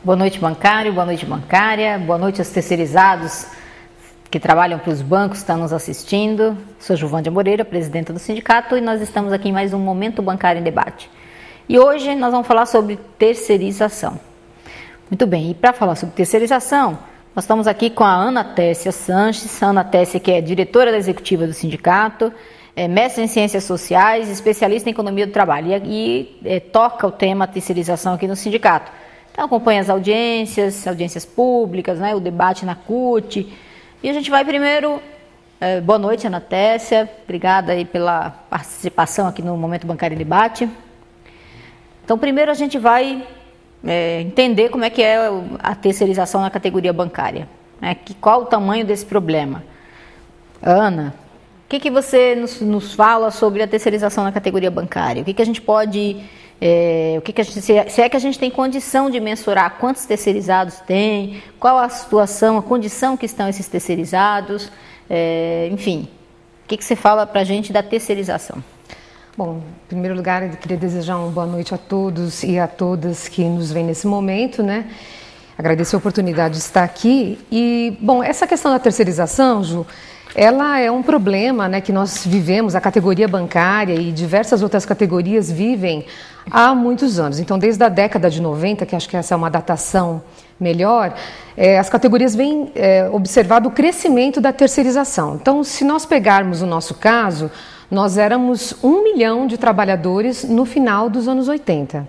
Boa noite, bancário, boa noite, bancária, boa noite aos terceirizados que trabalham para os bancos, estão nos assistindo. Sou Juvândia Moreira, presidenta do sindicato, e nós estamos aqui em mais um Momento Bancário em Debate. E hoje nós vamos falar sobre terceirização. Muito bem, e para falar sobre terceirização, nós estamos aqui com a Ana Tessia Sanches. A Ana Tessia, que é diretora executiva do sindicato, é mestre em Ciências Sociais, especialista em Economia do Trabalho e toca o tema terceirização aqui no sindicato. Então acompanha as audiências públicas, né, o debate na CUT. E a gente vai primeiro... boa noite, Ana Tessia. Obrigada aí pela participação aqui no Momento Bancário em Debate. Então primeiro a gente vai entender como é que é a terceirização na categoria bancária. Né? Qual o tamanho desse problema? Ana, o que você nos fala sobre a terceirização na categoria bancária? O que a gente pode... se é que a gente tem condição de mensurar quantos terceirizados tem, qual a situação, a condição que estão esses terceirizados, enfim, o que você fala para a gente da terceirização? Bom, em primeiro lugar, eu queria desejar uma boa noite a todos e a todas que nos veem nesse momento, né? Agradecer a oportunidade de estar aqui. E, bom, essa questão da terceirização, Ju, ela é um problema, né, que nós vivemos, a categoria bancária e diversas outras categorias vivem há muitos anos. Então, desde a década de 90, que acho que essa é uma datação melhor, as categorias vêm observado o crescimento da terceirização. Então, se nós pegarmos o nosso caso, nós éramos 1 milhão de trabalhadores no final dos anos 80.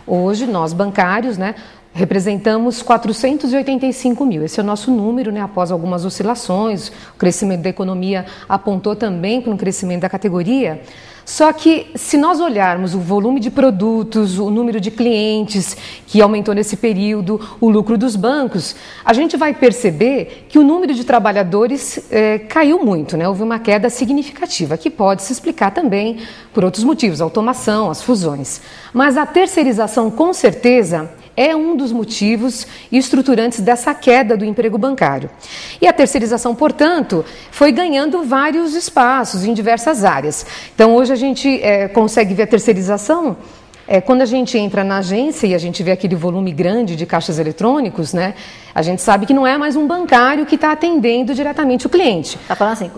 Hoje, nós bancários, né, representamos 485 mil. Esse é o nosso número, né, após algumas oscilações. O crescimento da economia apontou também para um crescimento da categoria. Só que, se nós olharmos o volume de produtos, o número de clientes que aumentou nesse período, o lucro dos bancos, a gente vai perceber que o número de trabalhadores caiu muito, né? Houve uma queda significativa, que pode se explicar também por outros motivos, a automação, as fusões. Mas a terceirização, com certeza, é um dos motivos estruturantes dessa queda do emprego bancário. E a terceirização, portanto, foi ganhando vários espaços em diversas áreas. Então, hoje a gente consegue ver a terceirização quando a gente entra na agência e a gente vê aquele volume grande de caixas eletrônicos, né? A gente sabe que não é mais um bancário que está atendendo diretamente o cliente. Está falando assim,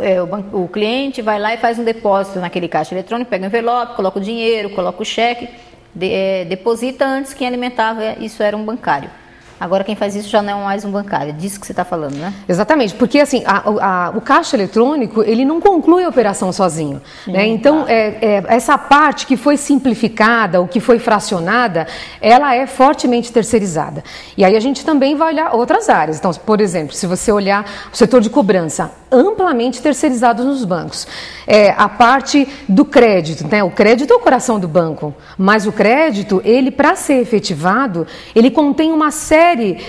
o cliente vai lá e faz um depósito naquele caixa eletrônico, pega o envelope, coloca o dinheiro, coloca o cheque, deposita. Antes quem alimentava isso era um bancário. Agora quem faz isso já não é mais um bancário. É disso que você está falando, né? Exatamente, porque assim, o caixa eletrônico, ele não conclui a operação sozinho. Né? Então, essa parte que foi simplificada, ou que foi fracionada, ela é fortemente terceirizada. E aí a gente também vai olhar outras áreas. Então, por exemplo, se você olhar o setor de cobrança, amplamente terceirizado nos bancos. A parte do crédito, né? O crédito é o coração do banco, mas o crédito, ele, para ser efetivado, ele contém uma série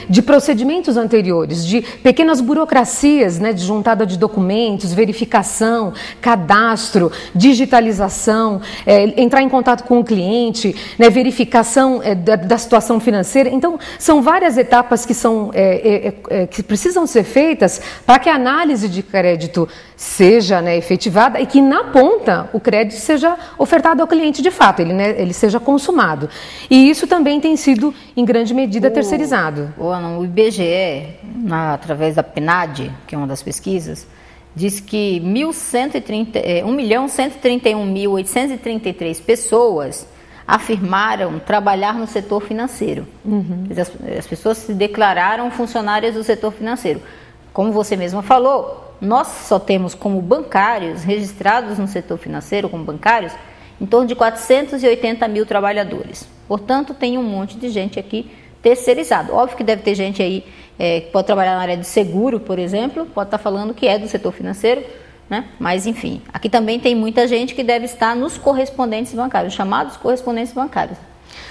de procedimentos anteriores, de pequenas burocracias, né, de juntada de documentos, verificação, cadastro, digitalização, entrar em contato com o cliente, né, verificação da situação financeira. Então, são várias etapas que precisam ser feitas para que a análise de crédito seja, né, efetivada e que na ponta o crédito seja ofertado ao cliente de fato, ele seja consumado. E isso também tem sido em grande medida terceirizado. O IBGE, através da PNAD, que é uma das pesquisas, diz que 1.131.833 pessoas afirmaram trabalhar no setor financeiro. Uhum. As pessoas se declararam funcionárias do setor financeiro. Como você mesma falou, nós só temos como bancários, registrados no setor financeiro como bancários, em torno de 480 mil trabalhadores. Portanto, tem um monte de gente aqui terceirizado. Óbvio que deve ter gente aí que pode trabalhar na área de seguro, por exemplo, pode estar falando que é do setor financeiro, né? Mas, enfim, aqui também tem muita gente que deve estar nos correspondentes bancários, chamados correspondentes bancários.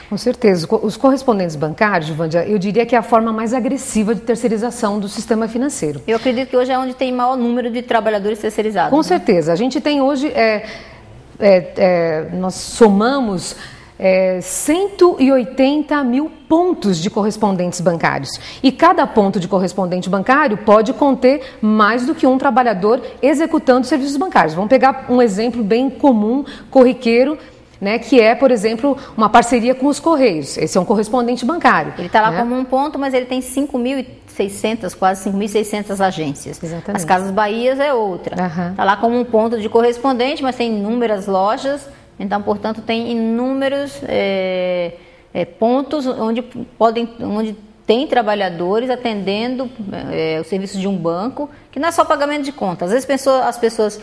Com certeza. Os correspondentes bancários, Juvândia, eu diria que é a forma mais agressiva de terceirização do sistema financeiro. Eu acredito que hoje é onde tem maior número de trabalhadores terceirizados. Com certeza. A gente tem hoje, nós somamos 180 mil pontos de correspondentes bancários. E cada ponto de correspondente bancário pode conter mais do que um trabalhador executando serviços bancários. Vamos pegar um exemplo bem comum, corriqueiro, né, que é, por exemplo, uma parceria com os Correios. Esse é um correspondente bancário. Ele está lá, né, como um ponto, mas ele tem 5.600, quase 5.600 agências. Exatamente. As Casas Bahias é outra. Está lá como um ponto de correspondente, mas tem inúmeras lojas. Então, portanto, tem inúmeros pontos onde tem trabalhadores atendendo o serviço de um banco, que não é só pagamento de conta. Às vezes as pessoas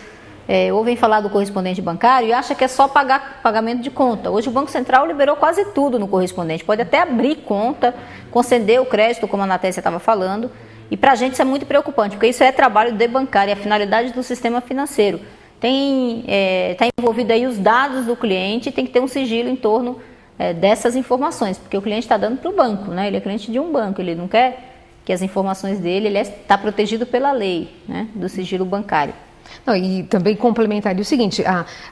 ouvem falar do correspondente bancário e acham que é só pagamento de conta. Hoje o Banco Central liberou quase tudo no correspondente. Pode até abrir conta, conceder o crédito, como a Natécia estava falando. E para a gente isso é muito preocupante, porque isso é trabalho de bancário, é a finalidade do sistema financeiro. Está envolvido aí os dados do cliente e tem que ter um sigilo em torno dessas informações, porque o cliente está dando para o banco, né? Ele é cliente de um banco, ele não quer que as informações dele, ele está protegido pela lei, né, do sigilo bancário. Não, e também complementaria o seguinte,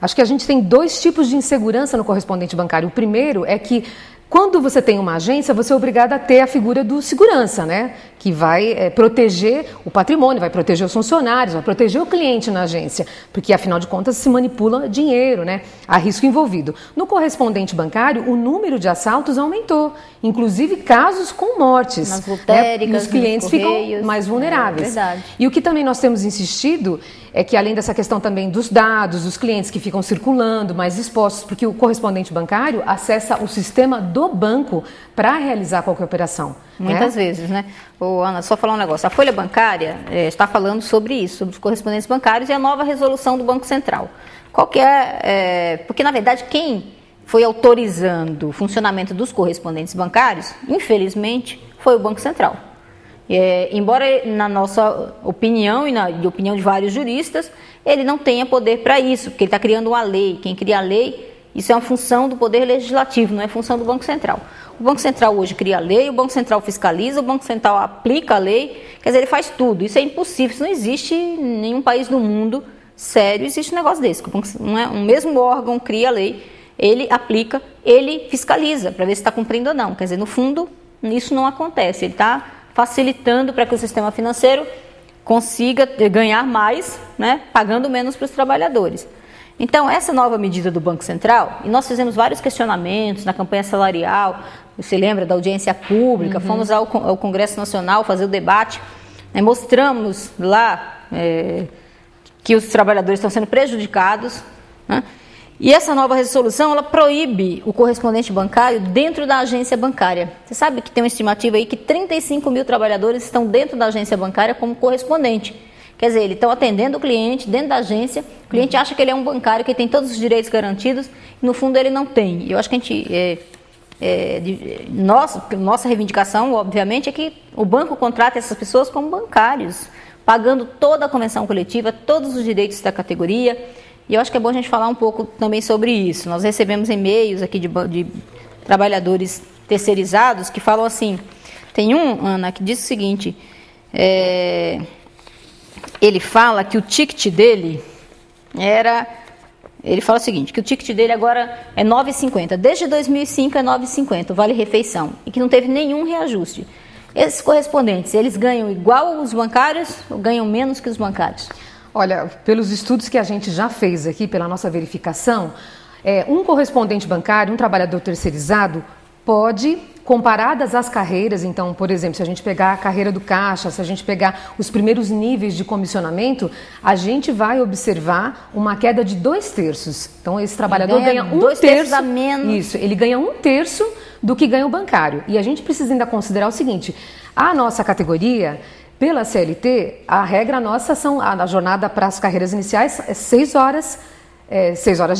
acho que a gente tem dois tipos de insegurança no correspondente bancário. O primeiro é que quando você tem uma agência, você é obrigado a ter a figura do segurança, né? Que vai proteger o patrimônio, vai proteger os funcionários, vai proteger o cliente na agência, porque afinal de contas se manipula dinheiro, né? Há risco envolvido. No correspondente bancário, o número de assaltos aumentou, inclusive casos com mortes. Nas lotéricas, né? Os clientes ficam mais vulneráveis. Verdade. E o que também nós temos insistido é que, além dessa questão também dos dados, dos clientes que ficam circulando, mais expostos, porque o correspondente bancário acessa o sistema do banco para realizar qualquer operação. Muitas vezes, né? Ana, só falar um negócio. A Folha Bancária está falando sobre isso, sobre os correspondentes bancários e a nova resolução do Banco Central. Qual que porque, na verdade, quem foi autorizando o funcionamento dos correspondentes bancários, infelizmente, foi o Banco Central. Embora, na nossa opinião e na opinião de vários juristas, ele não tenha poder para isso, porque ele está criando uma lei. Quem cria a lei, isso é uma função do Poder Legislativo, não é função do Banco Central. O Banco Central hoje cria a lei, o Banco Central fiscaliza, o Banco Central aplica a lei, quer dizer, ele faz tudo. Isso é impossível, isso não existe em nenhum país do mundo sério, existe um negócio desse. Um mesmo órgão cria a lei, ele aplica, ele fiscaliza, para ver se está cumprindo ou não. Quer dizer, no fundo, isso não acontece, ele está facilitando para que o sistema financeiro consiga ganhar mais, né, pagando menos para os trabalhadores. Então, essa nova medida do Banco Central, e nós fizemos vários questionamentos na campanha salarial, você lembra da audiência pública, fomos ao Congresso Nacional fazer o debate, né, mostramos lá que os trabalhadores estão sendo prejudicados, né, e essa nova resolução, ela proíbe o correspondente bancário dentro da agência bancária. Você sabe que tem uma estimativa aí que 35 mil trabalhadores estão dentro da agência bancária como correspondente. Quer dizer, eles estão atendendo o cliente dentro da agência, o cliente acha que ele é um bancário, que tem todos os direitos garantidos, e no fundo ele não tem. Eu acho que a gente, nossa reivindicação, obviamente, é que o banco contrate essas pessoas como bancários, pagando toda a convenção coletiva, todos os direitos da categoria. E eu acho que é bom a gente falar um pouco também sobre isso. Nós recebemos e-mails aqui de trabalhadores terceirizados que falam assim, tem um, Ana, que diz o seguinte, ele fala que o ticket dele ele fala o seguinte, que o ticket dele agora é R$ 9,50, desde 2005 é R$ 9,50, vale refeição, e que não teve nenhum reajuste. Esses correspondentes, eles ganham igual os bancários ou ganham menos que os bancários? Olha, pelos estudos que a gente já fez aqui, pela nossa verificação, um correspondente bancário, um trabalhador terceirizado, pode, comparadas às carreiras, então, por exemplo, se a gente pegar a carreira do caixa, se a gente pegar os primeiros níveis de comissionamento, a gente vai observar uma queda de 2/3. Então, esse trabalhador ganha 1/3 a menos. Isso, ele ganha 1/3 do que ganha o bancário. E a gente precisa ainda considerar o seguinte, a nossa categoria, pela CLT, a regra nossa são, a jornada para as carreiras iniciais é 6 horas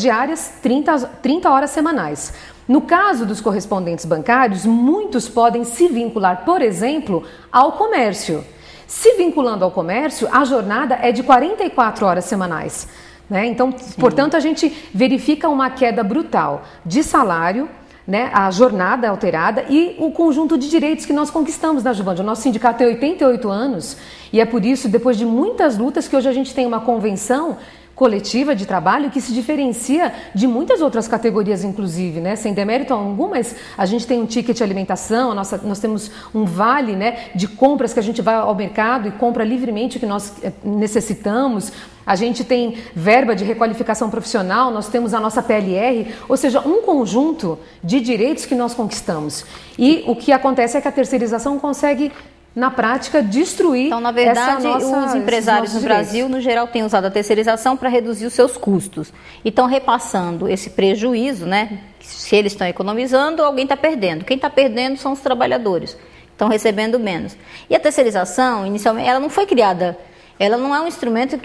diárias, 30 horas semanais. No caso dos correspondentes bancários, muitos podem se vincular, por exemplo, ao comércio. Se vinculando ao comércio, a jornada é de 44 horas semanais, né? Então, portanto, a gente verifica uma queda brutal de salário, né, a jornada alterada e o conjunto de direitos que nós conquistamos na Juvândia. O nosso sindicato tem 88 anos e é por isso, depois de muitas lutas, que hoje a gente tem uma convenção coletiva de trabalho que se diferencia de muitas outras categorias, inclusive, né? Sem demérito algum, mas a gente tem um ticket de alimentação, nós temos um vale, né, de compras que a gente vai ao mercado e compra livremente o que nós necessitamos. A gente tem verba de requalificação profissional, nós temos a nossa PLR, ou seja, um conjunto de direitos que nós conquistamos. E o que acontece é que a terceirização consegue, na prática, destruir. Então, na verdade, os empresários no Brasil, no geral, têm usado a terceirização para reduzir os seus custos. E estão repassando esse prejuízo, né? Se eles estão economizando, alguém está perdendo. Quem está perdendo são os trabalhadores, estão recebendo menos. E a terceirização, inicialmente, ela não foi criada, ela não é um instrumento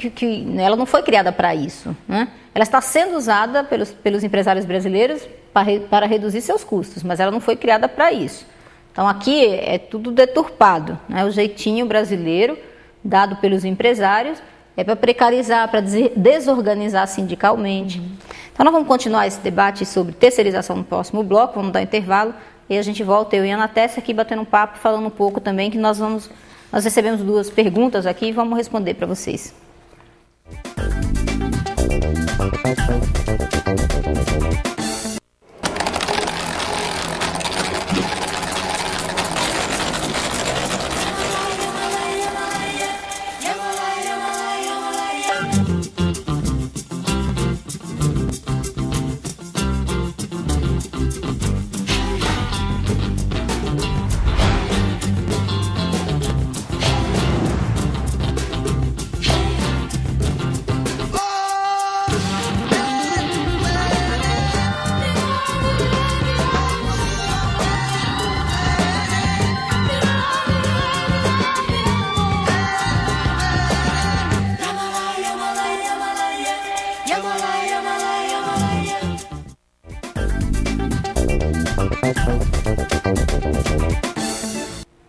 ela não foi criada para isso, né? Ela está sendo usada pelos empresários brasileiros para reduzir seus custos, mas ela não foi criada para isso. Então, aqui é tudo deturpado, né? O jeitinho brasileiro, dado pelos empresários, é para precarizar, para desorganizar sindicalmente. Então, nós vamos continuar esse debate sobre terceirização no próximo bloco, vamos dar um intervalo, e a gente volta, eu e a Ana Tessa, aqui batendo um papo, falando um pouco também, que nós recebemos 2 perguntas aqui e vamos responder para vocês.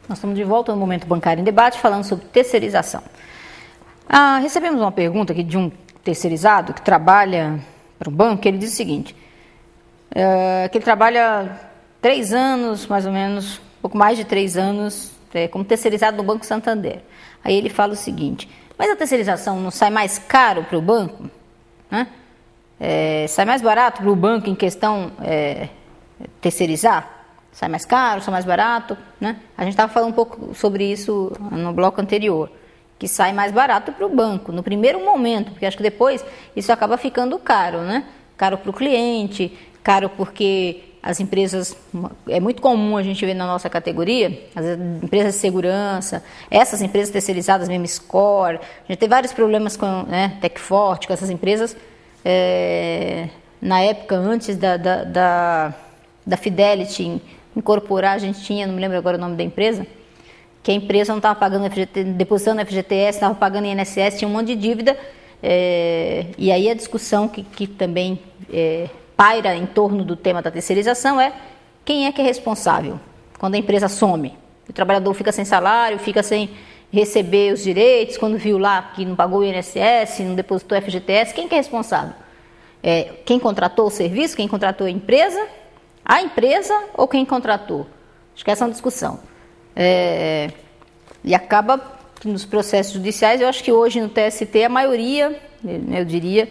Nós estamos de volta no Momento Bancário em Debate, falando sobre terceirização. Recebemos uma pergunta aqui de um terceirizado que trabalha para um banco, que ele diz o seguinte, que ele trabalha 3 anos, mais ou menos, um pouco mais de 3 anos, como terceirizado no Banco Santander. Aí ele fala o seguinte, mas a terceirização não sai mais caro para o banco? Né? Sai mais barato para o banco em questão terceirizar? Sai mais caro, sai mais barato, né? A gente estava falando um pouco sobre isso no bloco anterior, que sai mais barato para o banco, no primeiro momento, porque acho que depois isso acaba ficando caro, né? Caro para o cliente, caro porque as empresas, é muito comum a gente ver na nossa categoria, as empresas de segurança, essas empresas terceirizadas, mesmo Score, a gente tem vários problemas com, né, Techforte, com essas empresas, na época antes da Fidelity incorporar, a gente tinha, não me lembro agora o nome da empresa, que a empresa não estava pagando depositando FGTS, estava pagando INSS, tinha um monte de dívida, e aí a discussão que também paira em torno do tema da terceirização é quem é que é responsável quando a empresa some. O trabalhador fica sem salário, fica sem receber os direitos, quando viu lá que não pagou o INSS, não depositou FGTS, quem que é responsável? Quem contratou o serviço, quem contratou a empresa ou quem contratou? Acho que essa é uma discussão. E acaba nos processos judiciais, eu acho que hoje no TST a maioria, eu diria,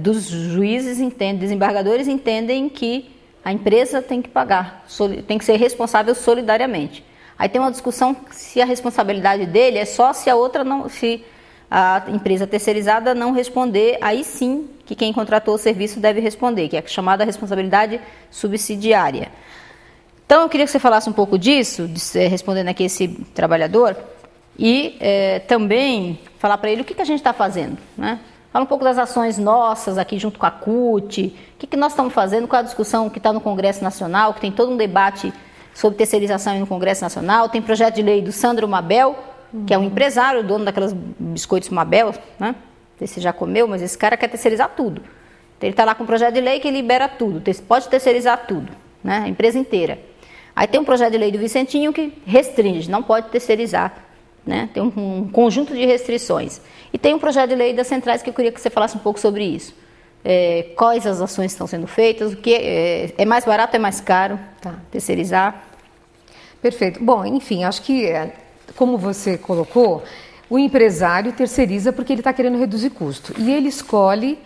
dos juízes desembargadores entendem que a empresa tem que pagar, tem que ser responsável solidariamente. Aí tem uma discussão se a responsabilidade dele é só se se a empresa terceirizada não responder, aí sim que quem contratou o serviço deve responder, que é a chamada responsabilidade subsidiária. Então, eu queria que você falasse um pouco disso, respondendo aqui esse trabalhador, e também falar para ele o que a gente está fazendo, né? Fala um pouco das ações nossas aqui junto com a CUT, o que nós estamos fazendo, qual a discussão que está no Congresso Nacional, que tem todo um debate sobre terceirização no Congresso Nacional, tem projeto de lei do Sandro Mabel, que é um empresário, dono daquelas biscoitos Mabel, né? Não sei se você já comeu, mas esse cara quer terceirizar tudo. Então, ele está lá com um projeto de lei que libera tudo, pode terceirizar tudo, né? A empresa inteira. Aí tem um projeto de lei do Vicentinho que restringe, não pode terceirizar, né? Tem um conjunto de restrições. E tem um projeto de lei das centrais que eu queria que você falasse um pouco sobre isso. Quais as ações estão sendo feitas, o que é mais barato, é mais caro terceirizar? Perfeito. Bom, enfim, acho que, como você colocou, o empresário terceiriza porque ele está querendo reduzir custo e ele escolhe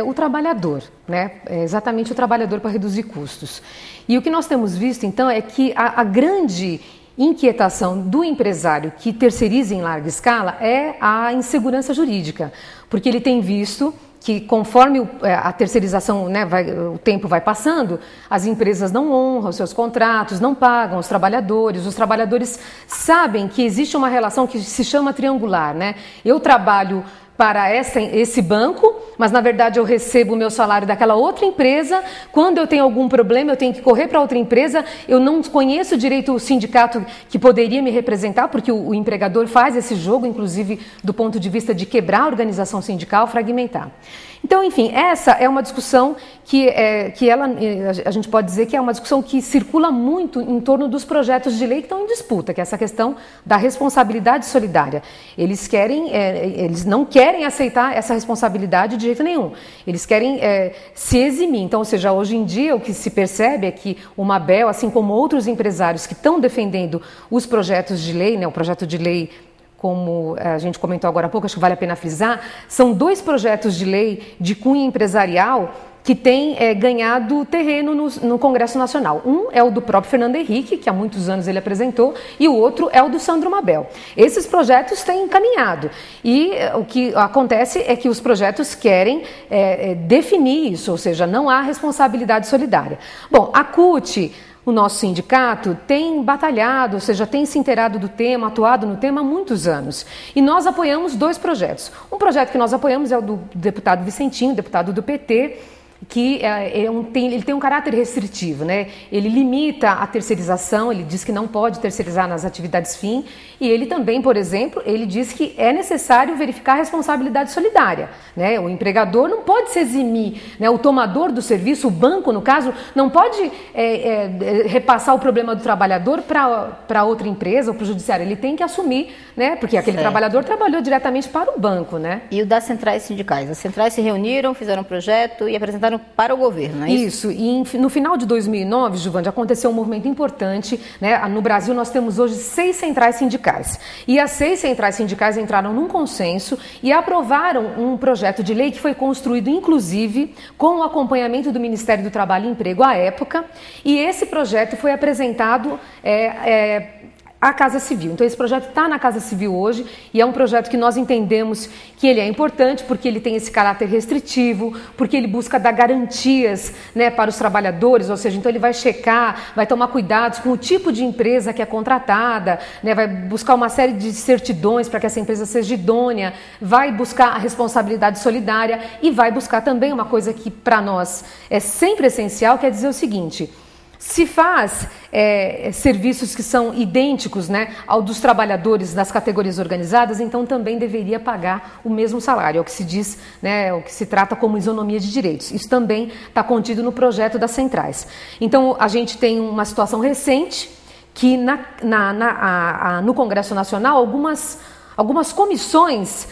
o trabalhador, né? Exatamente o trabalhador para reduzir custos. E o que nós temos visto, então, é que a grande inquietação do empresário que terceiriza em larga escala é a insegurança jurídica, porque ele tem visto que conforme a terceirização, né, o tempo vai passando, as empresas não honram os seus contratos, não pagam os trabalhadores sabem que existe uma relação que se chama triangular, né? Eu trabalho para esse banco, mas na verdade eu recebo o meu salário daquela outra empresa. Quando eu tenho algum problema, eu tenho que correr para outra empresa. Eu não conheço direito o sindicato que poderia me representar, porque o empregador faz esse jogo, inclusive do ponto de vista de quebrar a organização sindical, fragmentar. Então, enfim, essa é uma discussão que a gente pode dizer que é uma discussão que circula muito em torno dos projetos de lei que estão em disputa, que é essa questão da responsabilidade solidária. Eles não querem aceitar essa responsabilidade de jeito nenhum. Eles querem se eximir. Então, ou seja, hoje em dia o que se percebe é que o Mabel, assim como outros empresários que estão defendendo os projetos de lei, né, o projeto de lei, como a gente comentou agora há pouco, acho que vale a pena frisar, são 2 projetos de lei de cunho empresarial que têm ganhado terreno no Congresso Nacional. Um é o do próprio Fernando Henrique, que há muitos anos ele apresentou, e o outro é o do Sandro Mabel. Esses projetos têm encaminhado e o que acontece é que os projetos querem definir isso, ou seja, não há responsabilidade solidária. Bom, a CUT, o nosso sindicato, tem batalhado, ou seja, tem se inteirado do tema, atuado no tema há muitos anos. E nós apoiamos 2 projetos. Um projeto que nós apoiamos é o do deputado Vicentinho, deputado do PT, que ele tem um caráter restritivo, né? Ele limita a terceirização, ele diz que não pode terceirizar nas atividades fim, e ele também, por exemplo, ele diz que é necessário verificar a responsabilidade solidária, né? O empregador não pode se eximir, né? O tomador do serviço, o banco, no caso, não pode repassar o problema do trabalhador para outra empresa ou para o judiciário, ele tem que assumir, né? Porque aquele trabalhador trabalhou diretamente para o banco, né? E o das centrais sindicais? As centrais se reuniram, fizeram um projeto e apresentaram para o governo, não é isso? Isso, e no final de 2009, Giovândia, aconteceu um movimento importante, né? No Brasil nós temos hoje 6 centrais sindicais, e as 6 centrais sindicais entraram num consenso e aprovaram um projeto de lei que foi construído, inclusive, com o acompanhamento do Ministério do Trabalho e Emprego à época, e esse projeto foi apresentado à Casa Civil. Então esse projeto está na Casa Civil hoje e é um projeto que nós entendemos que ele é importante porque ele tem esse caráter restritivo, porque ele busca dar garantias, né, para os trabalhadores, ou seja, então ele vai checar, vai tomar cuidados com o tipo de empresa que é contratada, né, vai buscar uma série de certidões para que essa empresa seja idônea, vai buscar a responsabilidade solidária e vai buscar também uma coisa que para nós é sempre essencial, que é dizer o seguinte: se faz serviços que são idênticos, né, ao dos trabalhadores das categorias organizadas, então também deveria pagar o mesmo salário, é o que se diz, né, o que se trata como isonomia de direitos. Isso também está contido no projeto das centrais. Então a gente tem uma situação recente que no Congresso Nacional algumas comissões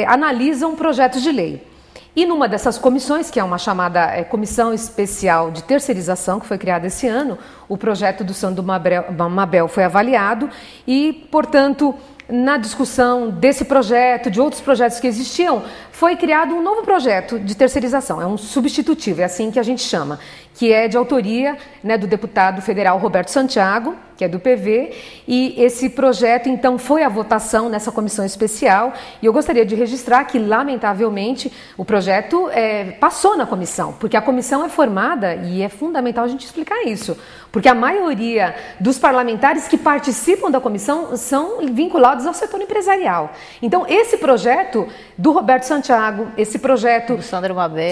analisam projetos de lei. E numa dessas comissões, que é uma chamada Comissão Especial de Terceirização, que foi criada esse ano, o projeto do Sandro Mabel foi avaliado e, portanto, na discussão desse projeto, de outros projetos que existiam, foi criado um novo projeto de terceirização, é um substitutivo, é assim que a gente chama, que é de autoria, né, do deputado federal Roberto Santiago, que é do PV, e esse projeto, então, foi à votação nessa comissão especial, e eu gostaria de registrar que, lamentavelmente, o projeto passou na comissão, porque a comissão é formada, e é fundamental a gente explicar isso, porque a maioria dos parlamentares que participam da comissão são vinculados ao setor empresarial. Então, esse projeto do Roberto Santiago, esse projeto do Sandro Mabel,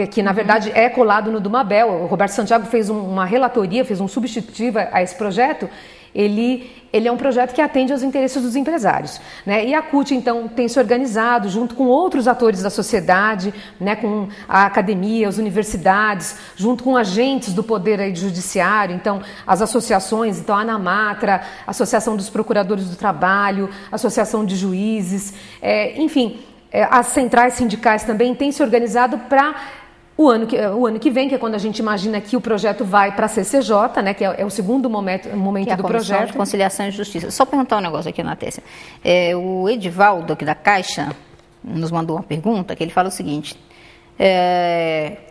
que na verdade é colado no do Mabel, o Roberto Santiago fez uma relatoria, fez um substitutivo a esse projeto. Ele é um projeto que atende aos interesses dos empresários, né? E a CUT, então, tem se organizado junto com outros atores da sociedade, né, com a academia, as universidades, junto com agentes do poder judiciário, então, as associações, então, a ANAMATRA, Associação dos Procuradores do Trabalho, Associação de Juízes, enfim, as centrais sindicais também têm se organizado para o ano que vem, que é quando a gente imagina que o projeto vai para a CCJ, né, que é o segundo momento que do projeto. De Conciliação e Justiça. Só perguntar um negócio aqui, Natécia. O Edivaldo, aqui da Caixa, nos mandou uma pergunta, que ele fala o seguinte: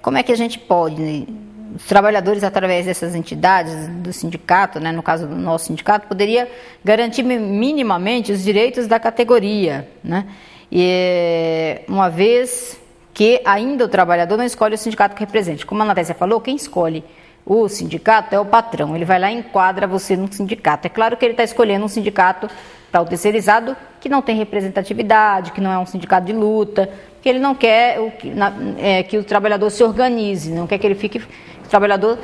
como é que a gente pode, os trabalhadores, através dessas entidades, do sindicato, né, no caso do nosso sindicato, poderia garantir minimamente os direitos da categoria, né? E uma vez que ainda o trabalhador não escolhe o sindicato que represente. Como a Natécia falou, quem escolhe o sindicato é o patrão. Ele vai lá e enquadra você num sindicato. É claro que ele está escolhendo um sindicato para o terceirizado que não tem representatividade, que não é um sindicato de luta, que ele não quer que o trabalhador se organize, não quer que ele fique, que o trabalhador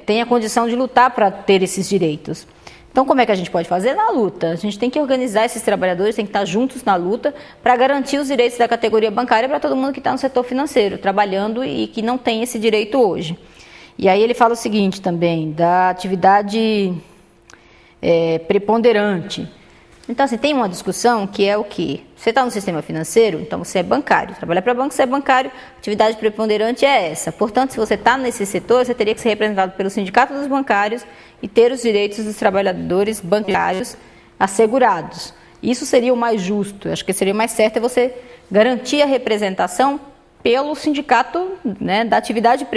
tenha condição de lutar para ter esses direitos. Então, como é que a gente pode fazer? Na luta. A gente tem que organizar esses trabalhadores, tem que estar juntos na luta para garantir os direitos da categoria bancária para todo mundo que está no setor financeiro, trabalhando e que não tem esse direito hoje. E aí ele fala o seguinte também, da atividade preponderante. Então, assim, tem uma discussão que é o quê? Você está no sistema financeiro, então você é bancário. Trabalhar para banco, você é bancário, atividade preponderante é essa. Portanto, se você está nesse setor, você teria que ser representado pelo sindicato dos bancários e ter os direitos dos trabalhadores bancários assegurados. Isso seria o mais justo. Eu acho que seria o mais certo é você garantir a representação pelo sindicato, né, da atividade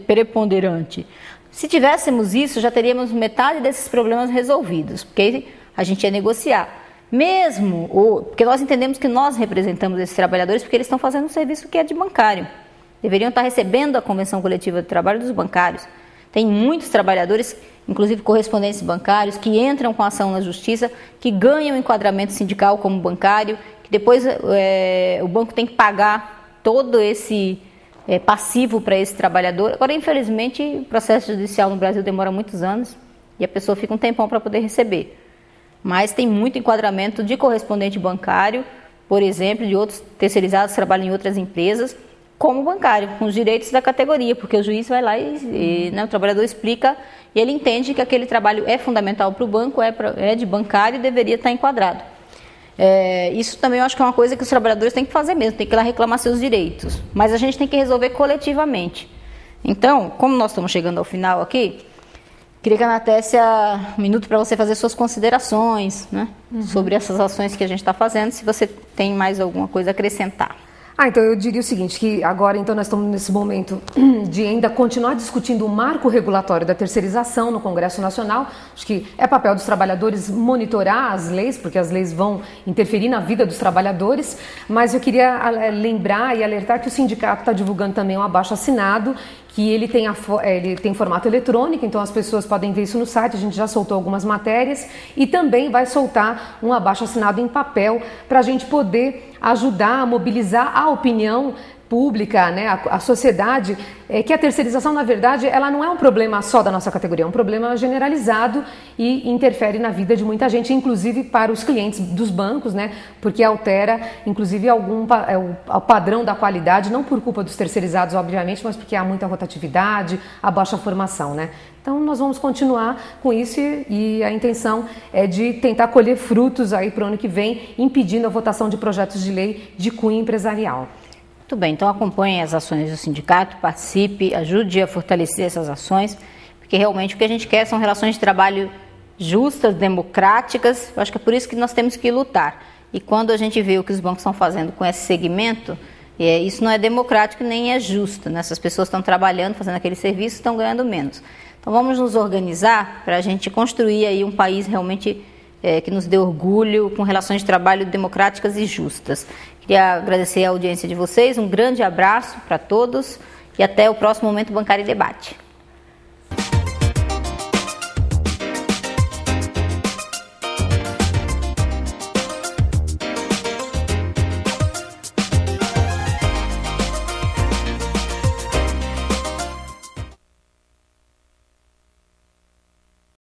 preponderante. Se tivéssemos isso, já teríamos metade desses problemas resolvidos, porque a gente ia negociar. Porque nós entendemos que nós representamos esses trabalhadores porque eles estão fazendo um serviço que é de bancário. Deveriam estar recebendo a Convenção Coletiva de Trabalho dos bancários. Tem muitos trabalhadores, inclusive correspondentes bancários, que entram com ação na justiça, que ganham enquadramento sindical como bancário, que depois o banco tem que pagar todo esse passivo para esse trabalhador. Agora, infelizmente, o processo judicial no Brasil demora muitos anos e a pessoa fica um tempão para poder receber. Mas tem muito enquadramento de correspondente bancário, por exemplo, de outros terceirizados que trabalham em outras empresas, como bancário, com os direitos da categoria, porque o juiz vai lá e o trabalhador explica e ele entende que aquele trabalho é fundamental para o banco, é de bancário e deveria estar enquadrado. Isso também eu acho que é uma coisa que os trabalhadores têm que fazer mesmo, tem que ir lá reclamar seus direitos, mas a gente tem que resolver coletivamente. Então, como nós estamos chegando ao final aqui, queria que a Natécia, um minuto para você fazer suas considerações, né, sobre essas ações que a gente está fazendo, se você tem mais alguma coisa a acrescentar. Então eu diria o seguinte, que agora então nós estamos nesse momento de ainda continuar discutindo o marco regulatório da terceirização no Congresso Nacional. Acho que é papel dos trabalhadores monitorar as leis, porque as leis vão interferir na vida dos trabalhadores, mas eu queria lembrar e alertar que o sindicato está divulgando também um abaixo-assinado, que ele tem formato eletrônico, então as pessoas podem ver isso no site, a gente já soltou algumas matérias e também vai soltar um abaixo-assinado em papel para a gente poder ajudar a mobilizar a opinião pública, né, a sociedade, que a terceirização, na verdade, ela não é um problema só da nossa categoria, é um problema generalizado e interfere na vida de muita gente, inclusive para os clientes dos bancos, né, porque altera, inclusive, o padrão da qualidade, não por culpa dos terceirizados, obviamente, mas porque há muita rotatividade, a baixa formação, né. Então, nós vamos continuar com isso e a intenção é de tentar colher frutos aí para o ano que vem, impedindo a votação de projetos de lei de cunho empresarial. Muito bem, então acompanhe as ações do sindicato, participe, ajude a fortalecer essas ações, porque realmente o que a gente quer são relações de trabalho justas, democráticas. Eu acho que é por isso que nós temos que lutar. E quando a gente vê o que os bancos estão fazendo com esse segmento, isso não é democrático nem é justo, né? Essas pessoas estão trabalhando, fazendo aquele serviço, estão ganhando menos. Então vamos nos organizar para a gente construir aí um país realmente que nos dê orgulho, com relações de trabalho democráticas e justas. Queria agradecer a audiência de vocês, um grande abraço para todos e até o próximo Momento Bancário e Debate.